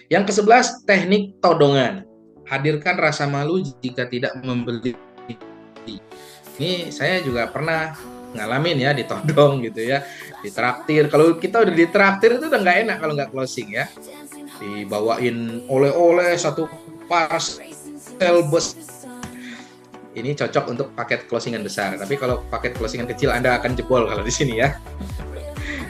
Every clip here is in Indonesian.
Yang ke-11, teknik todongan. Hadirkan rasa malu jika tidak membeli. Ini saya juga pernah ngalamin ya, ditodong gitu ya, ditraktir. Kalau kita udah ditraktir itu udah nggak enak kalau nggak closing ya. Dibawain oleh-oleh satu parcel bus. Ini cocok untuk paket closingan besar. Tapi kalau paket closingan kecil Anda akan jebol kalau di sini ya.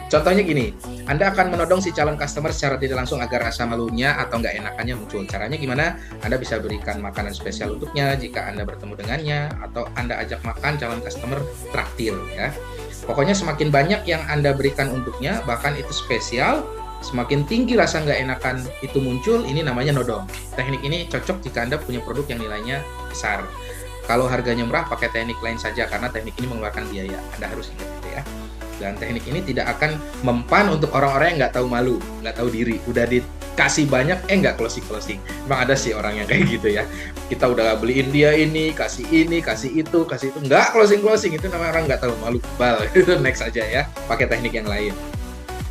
Contohnya gini, Anda akan menodong si calon customer secara tidak langsung agar rasa malunya atau nggak enakannya muncul. Caranya gimana? Anda bisa berikan makanan spesial untuknya jika Anda bertemu dengannya, atau Anda ajak makan calon customer traktir ya. Pokoknya semakin banyak yang Anda berikan untuknya, bahkan itu spesial, semakin tinggi rasa nggak enakan itu muncul, ini namanya nodong. Teknik ini cocok jika Anda punya produk yang nilainya besar. Kalau harganya murah, pakai teknik lain saja, karena teknik ini mengeluarkan biaya. Anda harus ingat itu ya. Dan teknik ini tidak akan mempan untuk orang-orang yang nggak tahu malu, nggak tahu diri. Udah dikasih banyak, nggak closing-closing. Emang ada sih orang yang kayak gitu ya. Kita udah beliin dia ini, kasih itu, nggak closing-closing. Itu namanya orang nggak tahu malu. Bal, itu next aja ya. Pakai teknik yang lain.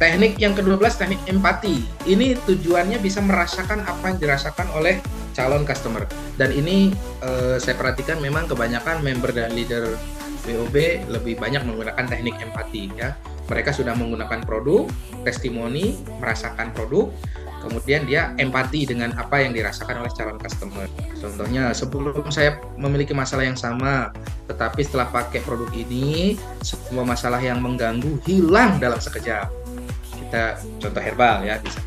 Teknik yang ke-12, teknik empati. Ini tujuannya bisa merasakan apa yang dirasakan oleh calon customer. Dan ini saya perhatikan memang kebanyakan member dan leader WOB lebih banyak menggunakan teknik empati ya. Mereka sudah menggunakan produk, testimoni, merasakan produk, kemudian dia empati dengan apa yang dirasakan oleh calon customer. Contohnya, sebelum saya memiliki masalah yang sama, tetapi setelah pakai produk ini, semua masalah yang mengganggu hilang dalam sekejap. Kita contoh herbal ya, bisa.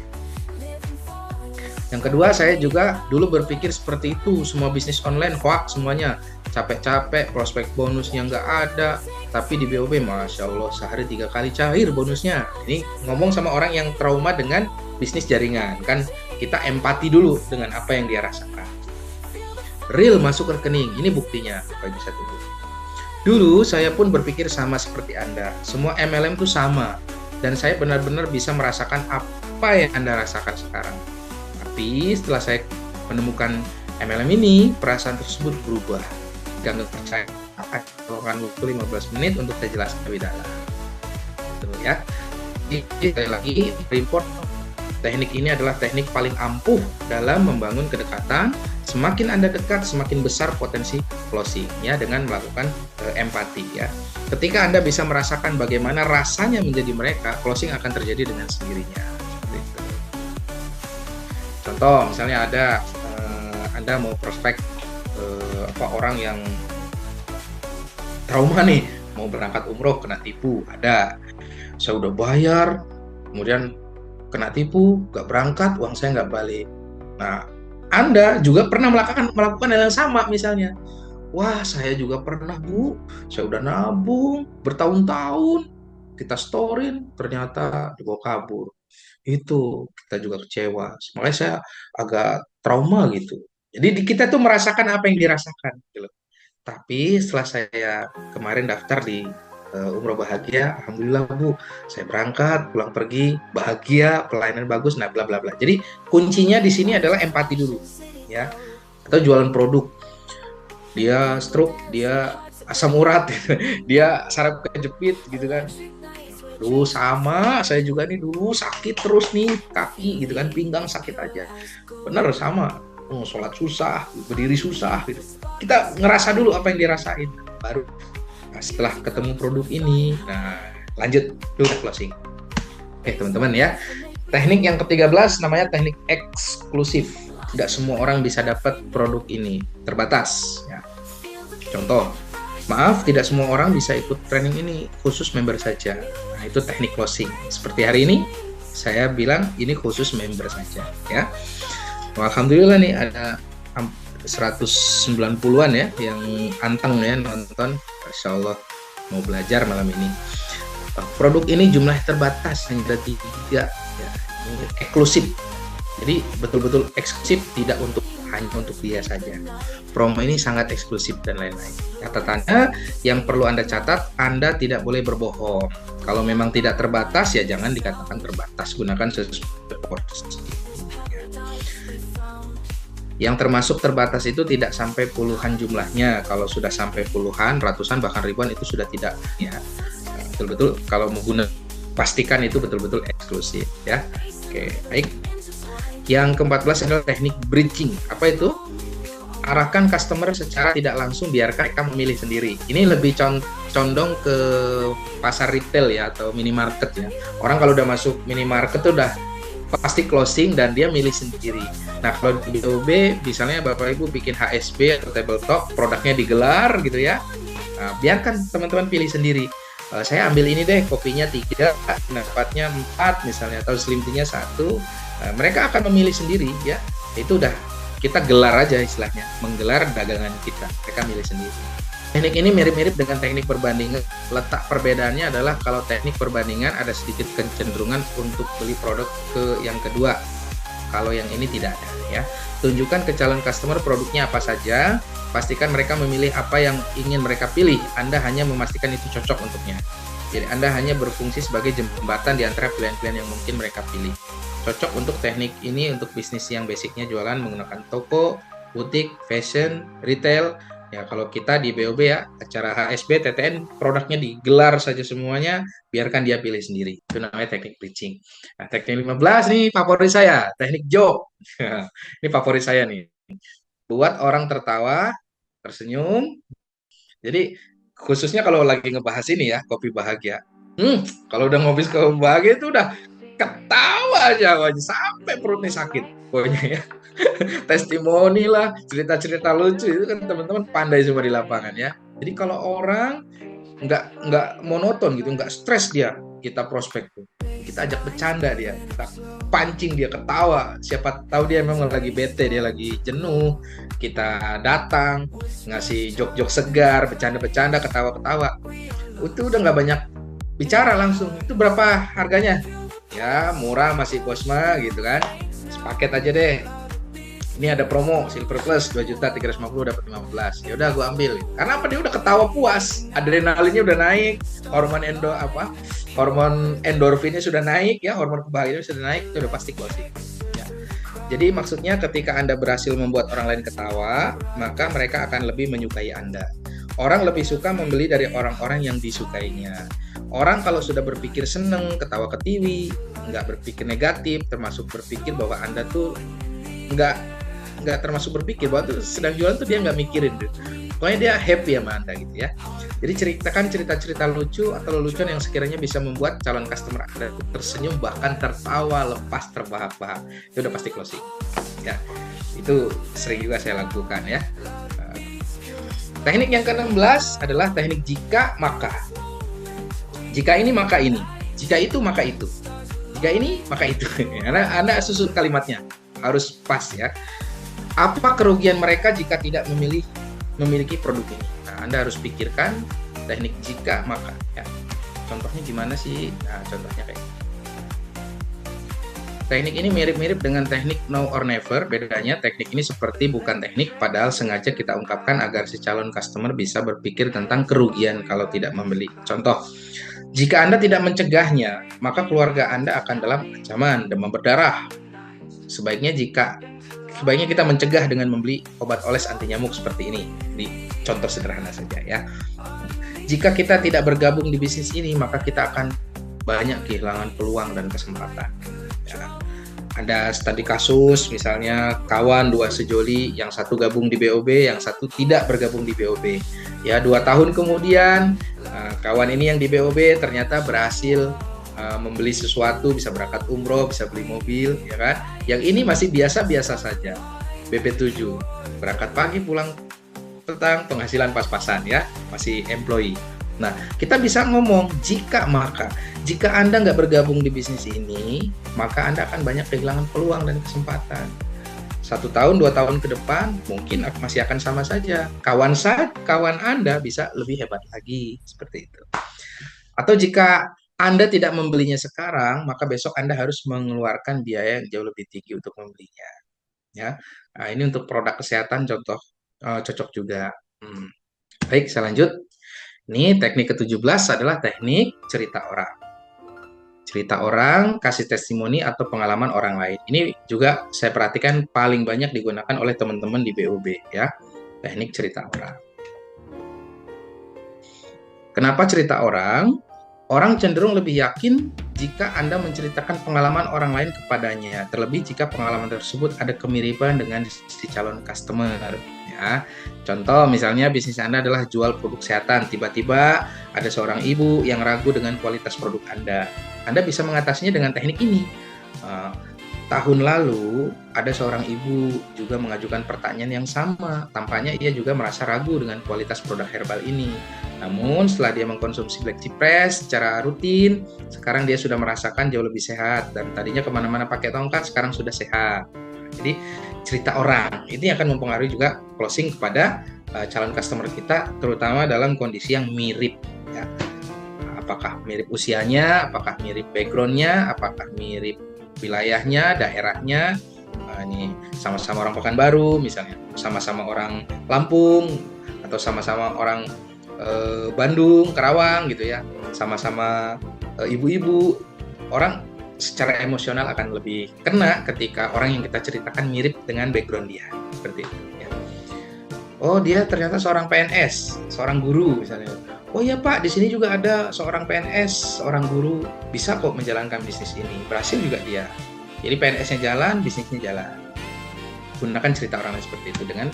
Yang kedua, saya juga dulu berpikir seperti itu, semua bisnis online hoax semuanya, capek-capek, prospek bonusnya nggak ada, tapi di BOB, Masya Allah, sehari 3 kali cair bonusnya. Ini ngomong sama orang yang trauma dengan bisnis jaringan, kan kita empati dulu dengan apa yang dia rasakan. Real masuk rekening, ini buktinya, Bapak bisa tunggu. Dulu saya pun berpikir sama seperti Anda, semua MLM itu sama, dan saya benar-benar bisa merasakan apa yang Anda rasakan sekarang. Tapi setelah saya menemukan MLM ini, perasaan tersebut berubah. Jika nggak percaya, akan waktu 15 menit untuk saya jelaskan lebih dalam. Tuh ya. Jadi sekali lagi, report teknik ini adalah teknik paling ampuh dalam membangun kedekatan. Semakin Anda dekat, semakin besar potensi closing ya, dengan melakukan empati ya. Ketika Anda bisa merasakan bagaimana rasanya menjadi mereka, closing akan terjadi dengan sendirinya. Seperti itu. Contoh, misalnya Anda mau prospek orang yang trauma nih, mau berangkat umroh kena tipu, ada. Saya udah bayar, kemudian kena tipu, nggak berangkat, uang saya nggak balik. Nah, Anda juga pernah melakukan hal yang sama misalnya. Wah, saya juga pernah, Bu. Saya udah nabung bertahun-tahun, kita storin, ternyata dibawa kabur. Itu kita juga kecewa. Makanya saya agak trauma gitu. Jadi kita tuh merasakan apa yang dirasakan gitu. Tapi setelah saya kemarin daftar di Umroh Bahagia, alhamdulillah Bu, saya berangkat, pulang pergi, bahagia, pelayanan bagus, nah bla bla bla. Jadi kuncinya di sini adalah empati dulu, ya. Atau jualan produk, dia stroke, dia asam urat, gitu. Dia saraf kejepit, gitu kan. Dulu sama, saya juga nih dulu sakit terus nih kaki gitu kan, pinggang sakit aja. Bener sama, sholat susah, berdiri susah gitu. Kita ngerasa dulu apa yang dirasain, baru setelah ketemu produk ini, nah lanjut dulu closing. Oke teman-teman ya, teknik yang ke-13 namanya teknik eksklusif. Tidak semua orang bisa dapat produk ini, terbatas. Ya. Contoh, maaf, tidak semua orang bisa ikut training ini, khusus member saja. Nah, itu teknik closing. Seperti hari ini, saya bilang ini khusus member saja. Ya, alhamdulillah nih ada 190-an ya yang anteng ya nonton. Masya Allah, mau belajar malam ini. Produk ini jumlah terbatas, hanya ada 3 ya, eksklusif. Jadi betul-betul eksklusif, tidak hanya untuk dia saja. Promo ini sangat eksklusif dan lain-lain. Catatannya yang perlu Anda catat, Anda tidak boleh berbohong. Kalau memang tidak terbatas ya jangan dikatakan terbatas, gunakan sesuai porsi. Yang termasuk terbatas itu tidak sampai puluhan jumlahnya. Kalau sudah sampai puluhan, ratusan, bahkan ribuan itu sudah tidak ya. Betul-betul kalau menggunakan pastikan itu betul-betul eksklusif ya. Oke, baik. Yang ke-14 adalah teknik bridging. Apa itu? Arahkan customer secara tidak langsung, biarkan mereka memilih sendiri. Ini lebih condong ke pasar retail ya, atau minimarket ya. Orang kalau udah masuk minimarket tuh udah pasti closing dan dia milih sendiri. Nah, kalau di BOB misalnya Bapak Ibu bikin HSB atau tabletop, produknya digelar gitu ya. Nah, biarkan teman-teman pilih sendiri. Saya ambil ini deh, kopinya 3, pendapatnya 4 misalnya, atau slim tea-nya 1. Mereka akan memilih sendiri ya. Itu udah kita gelar aja istilahnya, menggelar dagangan kita. Mereka milih sendiri. Teknik ini mirip-mirip dengan teknik perbandingan. Letak perbedaannya adalah kalau teknik perbandingan ada sedikit kecenderungan untuk beli produk ke yang kedua. Kalau yang ini tidak ada ya. Tunjukkan ke calon customer produknya apa saja. Pastikan mereka memilih apa yang ingin mereka pilih. Anda hanya memastikan itu cocok untuknya. Jadi Anda hanya berfungsi sebagai jembatan di antara pilihan-pilihan yang mungkin mereka pilih. Cocok untuk teknik ini untuk bisnis yang basicnya jualan menggunakan toko, butik, fashion, retail. Ya, kalau kita di BOB ya, acara HSB, TTN, produknya digelar saja semuanya, biarkan dia pilih sendiri. Itu namanya teknik bridging. Nah, teknik 15 nih favorit saya, teknik joke. Ini favorit saya nih. Buat orang tertawa, tersenyum. Jadi, khususnya kalau lagi ngebahas ini ya, kopi bahagia. Kalau udah ngopi kopi bahagia itu udah ketawa aja sampai perutnya sakit. Pokoknya ya. Testimoni lah, cerita-cerita lucu itu kan teman-teman pandai semua di lapangan ya. Jadi kalau orang nggak monoton gitu, nggak stres dia, kita prospek tuh, kita ajak bercanda dia, kita pancing dia ketawa. Siapa tahu dia memang lagi bete, dia lagi jenuh, kita datang ngasih jok-jok segar, bercanda-bercanda, ketawa-ketawa. Itu udah nggak banyak bicara langsung. Itu berapa harganya? Ya murah masih Bosma gitu kan, sepaket aja deh. Ini ada promo Silver Plus 2.350 dapat 15. Ya udah gue ambil. Karena apa, dia udah ketawa puas, adrenalinnya udah naik, hormon endorfinnya sudah naik ya, hormon kebahagiaan sudah naik, itu udah pasti closing. Ya. Jadi maksudnya ketika Anda berhasil membuat orang lain ketawa, maka mereka akan lebih menyukai Anda. Orang lebih suka membeli dari orang-orang yang disukainya. Orang kalau sudah berpikir seneng, ketawa ketiwi, nggak berpikir negatif, termasuk berpikir bahwa Anda tuh nggak termasuk berpikir bahwa tuh sedang jualan tuh dia nggak mikirin tuh. Pokoknya dia happy sama Anda gitu ya. Jadi ceritakan cerita-cerita lucu atau lelucon yang sekiranya bisa membuat calon customer Anda tersenyum, bahkan tertawa lepas terbahak-bahak. Itu udah pasti closing. Ya, itu sering juga saya lakukan ya. Teknik yang ke-16 adalah teknik jika maka. Jika ini maka ini, jika itu maka itu, jika ini maka itu. Anda susun kalimatnya harus pas ya. Apa kerugian mereka jika tidak memiliki produk ini? Nah, Anda harus pikirkan teknik jika maka. Ya. Contohnya gimana sih? Nah, contohnya kayak teknik ini mirip-mirip dengan teknik now or never. Bedanya teknik ini seperti bukan teknik, padahal sengaja kita ungkapkan agar si calon customer bisa berpikir tentang kerugian kalau tidak membeli. Contoh, jika Anda tidak mencegahnya, maka keluarga Anda akan dalam ancaman demam berdarah. Sebaiknya kita mencegah dengan membeli obat oles anti nyamuk seperti ini. Ini contoh sederhana saja ya. Jika kita tidak bergabung di bisnis ini, maka kita akan banyak kehilangan peluang dan kesempatan. Ya. Ada studi kasus, misalnya kawan dua sejoli, yang satu gabung di BOB, yang satu tidak bergabung di BOB. Ya, 2 tahun kemudian, kawan ini yang di BOB ternyata berhasil membeli sesuatu, bisa berangkat umroh, bisa beli mobil, ya kan? Yang ini masih biasa-biasa saja. BP7, berangkat pagi, pulang petang, penghasilan pas-pasan ya, masih employee. Nah, kita bisa ngomong jika maka. Jika Anda nggak bergabung di bisnis ini, maka Anda akan banyak kehilangan peluang dan kesempatan. 1 tahun, 2 tahun ke depan, mungkin masih akan sama saja. Kawan Anda bisa lebih hebat lagi, seperti itu. Atau jika Anda tidak membelinya sekarang, maka besok Anda harus mengeluarkan biaya yang jauh lebih tinggi untuk membelinya. Ya, nah, ini untuk produk kesehatan contoh cocok juga. Baik, saya lanjut. Ini teknik ke-17 adalah teknik cerita orang. Cerita orang, kasih testimoni atau pengalaman orang lain. Ini juga saya perhatikan paling banyak digunakan oleh teman-teman di BOB ya. Teknik cerita orang. Kenapa cerita orang? Orang cenderung lebih yakin jika Anda menceritakan pengalaman orang lain kepadanya, terlebih jika pengalaman tersebut ada kemiripan dengan si calon customer. Ya, contoh misalnya bisnis Anda adalah jual produk kesehatan, tiba-tiba ada seorang ibu yang ragu dengan kualitas produk Anda. Anda bisa mengatasinya dengan teknik ini. Tahun lalu ada seorang ibu juga mengajukan pertanyaan yang sama. Tampaknya ia juga merasa ragu dengan kualitas produk herbal ini. Namun setelah dia mengkonsumsi Black Tea Press secara rutin, sekarang dia sudah merasakan jauh lebih sehat dan tadinya kemana-mana pakai tongkat, sekarang sudah sehat. Jadi cerita orang ini akan mempengaruhi juga closing kepada calon customer kita, terutama dalam kondisi yang mirip. Ya. Apakah mirip usianya, apakah mirip backgroundnya, apakah mirip wilayahnya, daerahnya. Ini sama-sama orang Pekanbaru misalnya, sama-sama orang Lampung, atau sama-sama orang Bandung, Karawang gitu ya, sama-sama ibu-ibu. Orang secara emosional akan lebih kena ketika orang yang kita ceritakan mirip dengan background dia, seperti itu ya. Oh, dia ternyata seorang PNS, seorang guru misalnya. Oh ya Pak, di sini juga ada seorang PNS, seorang guru, bisa kok menjalankan bisnis ini. Berhasil juga dia. Jadi PNS-nya jalan, bisnisnya jalan. Gunakan cerita orang lain seperti itu dengan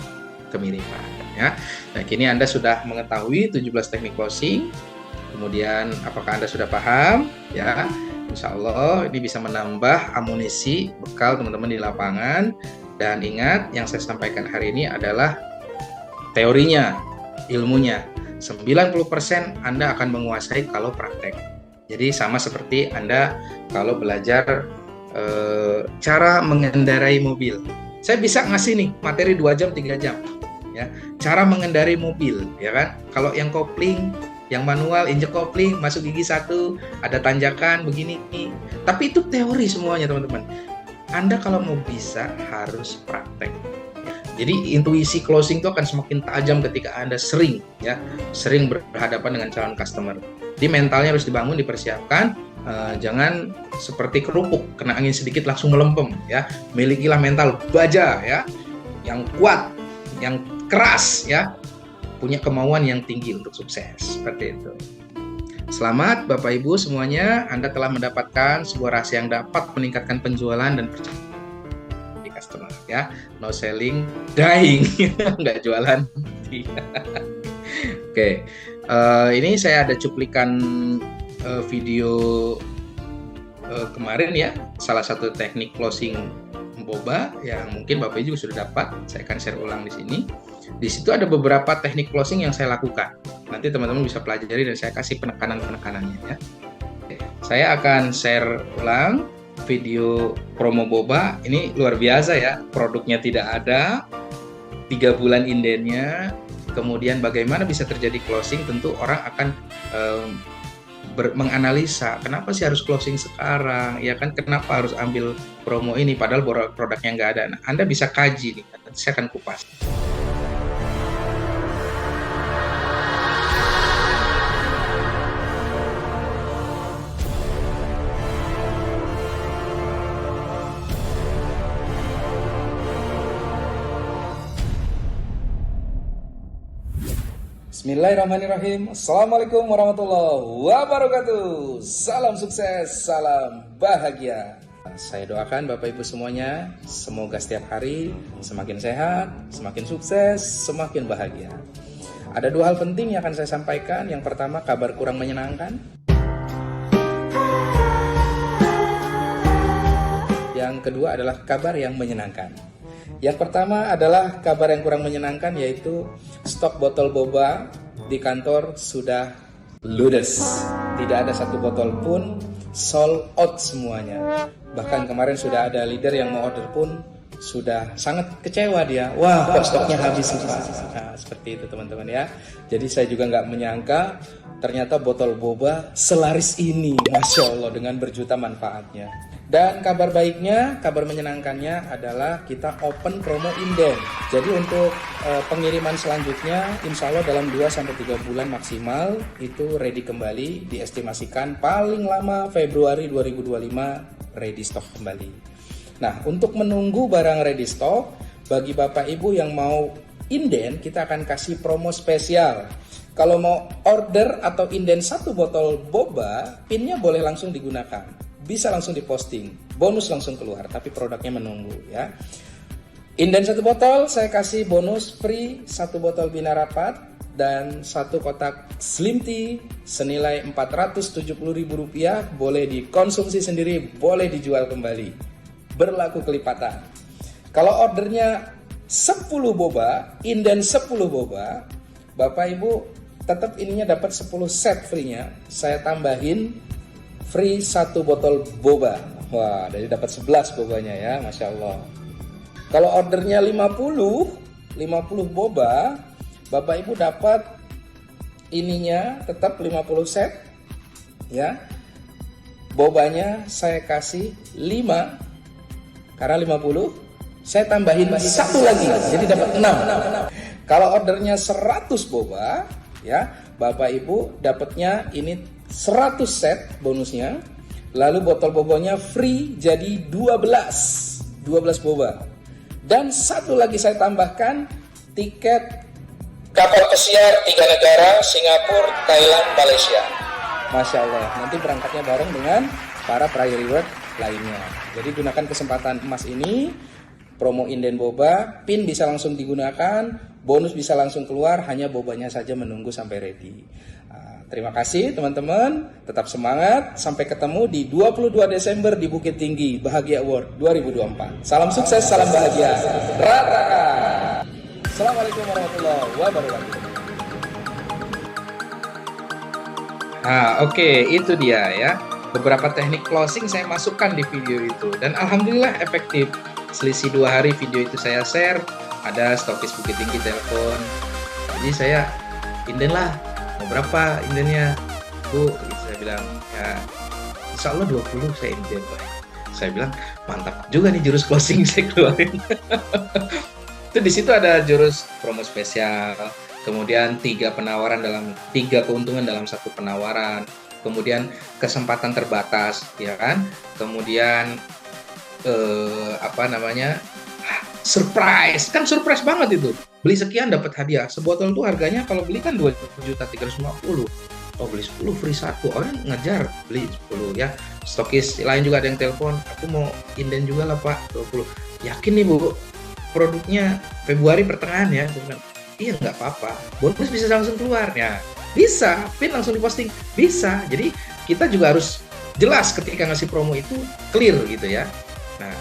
kemiripan. Ya. Nah, kini Anda sudah mengetahui 17 teknik closing. Kemudian, apakah Anda sudah paham? Ya, Insya Allah ini bisa menambah amunisi bekal teman-teman di lapangan. Dan ingat, yang saya sampaikan hari ini adalah teorinya, ilmunya. 90% Anda akan menguasai kalau praktek. Jadi sama seperti Anda kalau belajar cara mengendarai mobil. Saya bisa ngasih nih materi 2 jam, 3 jam. Ya, cara mengendarai mobil, ya kan? Kalau yang kopling, yang manual, injek kopling, masuk gigi 1, ada tanjakan begini. Tapi itu teori semuanya, teman-teman. Anda kalau mau bisa harus praktek. Jadi intuisi closing itu akan semakin tajam ketika Anda sering berhadapan dengan calon customer. Jadi mentalnya harus dibangun, dipersiapkan. Jangan seperti kerupuk, kena angin sedikit langsung melempem ya. Milikilah mental baja ya, yang kuat, yang keras ya, punya kemauan yang tinggi untuk sukses. Seperti itu. Selamat Bapak Ibu semuanya, Anda telah mendapatkan sebuah rahasia yang dapat meningkatkan penjualan dan percaya customer ya. No selling, dying. Nggak jualan. Oke. Ini saya ada cuplikan video kemarin ya, salah satu teknik closing boba yang mungkin Bapak Ibu juga sudah dapat. Saya akan share ulang di sini. Di situ ada beberapa teknik closing yang saya lakukan. Nanti teman-teman bisa pelajari dan saya kasih penekanan-penekanannya ya. Saya akan share ulang video promo boba. Ini luar biasa ya, produknya tidak ada, 3 bulan indennya, kemudian bagaimana bisa terjadi closing. Tentu orang akan menganalisa, kenapa sih harus closing sekarang, ya kan, kenapa harus ambil promo ini padahal produknya nggak ada. Nah, Anda bisa kaji nih, nanti saya akan kupas. Bismillahirrahmanirrahim. Assalamualaikum warahmatullahi wabarakatuh. Salam sukses, salam bahagia. Saya doakan Bapak Ibu semuanya, semoga setiap hari semakin sehat, semakin sukses, semakin bahagia. Ada 2 hal penting yang akan saya sampaikan. Yang pertama, kabar kurang menyenangkan. Yang kedua adalah kabar yang menyenangkan. Yang pertama adalah kabar yang kurang menyenangkan, yaitu stok botol boba di kantor sudah ludes. Tidak ada satu botol pun, sold out semuanya. Bahkan kemarin sudah ada leader yang mau order pun sudah sangat kecewa dia. Wah, kok stoknya habis Pak. Nah, seperti itu teman-teman ya. Jadi saya juga nggak menyangka ternyata botol boba selaris ini, Masya Allah, dengan berjuta manfaatnya. Dan kabar baiknya, kabar menyenangkannya adalah kita open promo inden. Jadi untuk pengiriman selanjutnya, insya Allah dalam 2-3 bulan maksimal itu ready kembali. Diestimasikan paling lama Februari 2025 ready stock kembali. Nah, untuk menunggu barang ready stock, bagi Bapak Ibu yang mau inden, kita akan kasih promo spesial. kalau mau order atau inden 1 botol boba, pinnya boleh langsung digunakan. Bisa langsung diposting, bonus langsung keluar, tapi produknya menunggu ya. Inden 1 botol, saya kasih bonus free 1 botol Bina Rapat dan 1 kotak Slim Tea senilai Rp470.000. Boleh dikonsumsi sendiri, boleh dijual kembali. Berlaku kelipatan. Kalau ordernya 10 boba, inden 10 boba, Bapak Ibu tetap ininya dapat 10 set free-nya. Saya tambahin free 1 botol boba. Wah, jadi dapat 11 bobanya ya, Masya Allah. Kalau ordernya 50 boba, Bapak Ibu dapat ininya tetap 50 set ya. Bobanya saya kasih 5 karena 50, saya tambahin 1 lagi, jadi dapat 6. Kalau ordernya 100 boba ya, Bapak Ibu dapatnya ini 100 set bonusnya. Lalu botol bobanya free jadi 12 boba. Dan 1 lagi saya tambahkan tiket kapal pesiar 3 negara, Singapura, Thailand, Malaysia. Masya Allah, nanti berangkatnya bareng dengan para prayer reward lainnya. Jadi gunakan kesempatan emas ini, promo inden boba, pin bisa langsung digunakan, bonus bisa langsung keluar, hanya bobanya saja menunggu sampai ready. Terima kasih teman-teman, tetap semangat, sampai ketemu di 22 Desember di Bukit Tinggi Bahagia Award 2024. Salam sukses, salam bahagia, ratakan. Assalamualaikum warahmatullahi wabarakatuh. Oke, itu dia ya. Beberapa teknik closing saya masukkan di video itu dan alhamdulillah efektif. Selisih 2 hari video itu saya share, ada stokis Bukit Tinggi telepon. Jadi saya inden lah, mau berapa indennya Bu? Saya bilang ya insya Allah 20 saya inden. Saya bilang mantap juga nih jurus closing saya keluarin. Itu di situ ada jurus promo spesial, kemudian 3 penawaran dalam 3 keuntungan dalam 1 penawaran, kemudian kesempatan terbatas, ya kan? Kemudian surprise, kan surprise banget itu. Beli sekian dapat hadiah. Sebotol itu harganya kalau beli kan 2.350.000. Oh, beli 10 free 1. Orang ngejar beli 10 ya. Stokis lain juga ada yang telepon, aku mau inden juga lah Pak, 20. Yakin nih Bu, produknya Februari pertengahan ya. Saya bilang, iya nggak apa-apa, bonus bisa langsung keluar ya. Bisa, pin langsung diposting, bisa. Jadi kita juga harus jelas ketika ngasih promo itu clear gitu ya. Nah,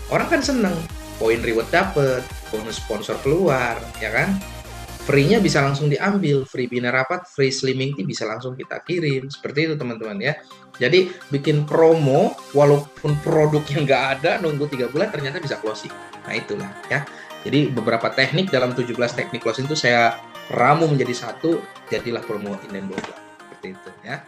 orang kan seneng, poin reward dapet, bonus sponsor keluar, ya kan? Free-nya bisa langsung diambil, free Bina Rapat, free Slimming Tea bisa langsung kita kirim. Seperti itu teman-teman ya. Jadi bikin promo, walaupun produknya nggak ada, nunggu 3 bulan ternyata bisa closing. Nah itulah ya. Jadi beberapa teknik dalam 17 teknik closing itu saya ramu menjadi satu, jadilah promo inden boba. Seperti itu ya.